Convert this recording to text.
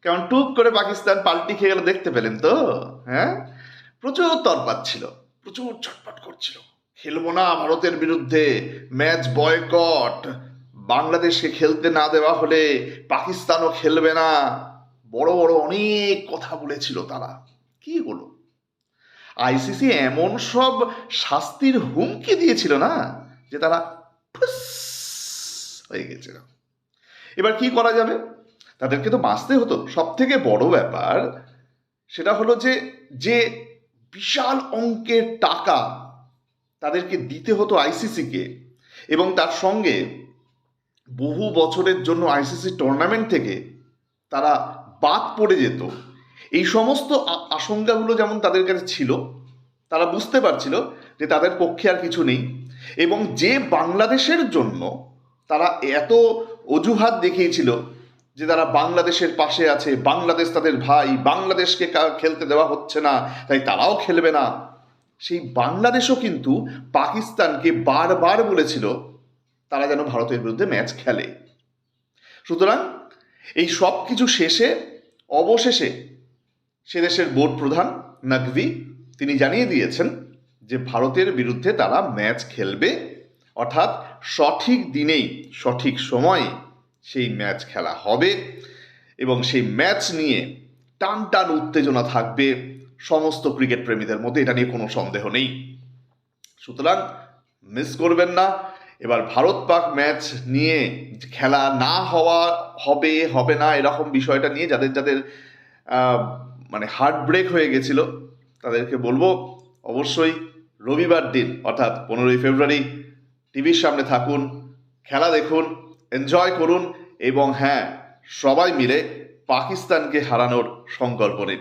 কেমন টুক করে পাকিস্তান পাল্টি খেয়ে গেল দেখতে পেলেন তো? হ্যাঁ, প্রচুর তরপাত ছিল, প্রচুর ছটফট করছিল, খেলবো না ভারতের বিরুদ্ধে, ম্যাচ বয়কট, বাংলাদেশকে খেলতে না দেওয়া হলে পাকিস্তানও খেলবে না, বড় বড় অনেক কথা বলেছিল তারা। কি হলো? আইসিসি এমন সব শাস্তির হুমকি দিয়েছিল না যে তারা ফুস হয়ে গেছিল। এবার কি করা যাবে? তাদেরকে তো বাঁচতে হতো। সব থেকে বড় ব্যাপার সেটা হলো যে যে বিশাল অঙ্কের টাকা তাদেরকে দিতে হতো আইসিসিকে, এবং তার সঙ্গে বহু বছরের জন্য আইসিসি টুর্নামেন্ট থেকে তারা বাদ পড়ে যেত, এই সমস্ত আশঙ্কাগুলো যেমন তাদের কাছে ছিল। তারা বুঝতে পারছিল যে তাদের পক্ষে আর কিছু নেই, এবং যে বাংলাদেশের জন্য তারা এত অজুহাত দেখিয়েছিল যে তারা বাংলাদেশের পাশে আছে, বাংলাদেশ তাদের ভাই, বাংলাদেশকে খেলতে দেওয়া হচ্ছে না তাই তারাও খেলবে না, সেই বাংলাদেশও কিন্তু পাকিস্তানকে বারবার বলেছিল তারা যেন ভারতের বিরুদ্ধে ম্যাচ খেলে। সুতরাং এই সব কিছু শেষে অবশেষে সে দেশের বোর্ড প্রধান নাকভি তিনি জানিয়ে দিয়েছেন যে ভারতের বিরুদ্ধে তারা ম্যাচ খেলবে, অর্থাৎ সঠিক দিনেই সঠিক সময়ে সেই ম্যাচ খেলা হবে, এবং সেই ম্যাচ নিয়ে টান টান উত্তেজনা থাকবে সমস্ত ক্রিকেট প্রেমীদের মধ্যে, এটা নিয়ে কোনো সন্দেহ নেই। সুতরাং মিস করবেন না। এবার ভারত পাক ম্যাচ নিয়ে খেলা না হওয়া হবে হবে না এরকম বিষয়টা নিয়ে যাদের যাদের মানে হার্ট ব্রেক হয়ে গেছিল তাদেরকে বলবো অবশ্যই রবিবার দিন অর্থাৎ 15ই ফেব্রুয়ারি টিভির সামনে থাকুন, খেলা দেখুন, এনজয় করুন, এবং হ্যাঁ, সবাই মিলে পাকিস্তানকে হারানোর সংকল্প নিন।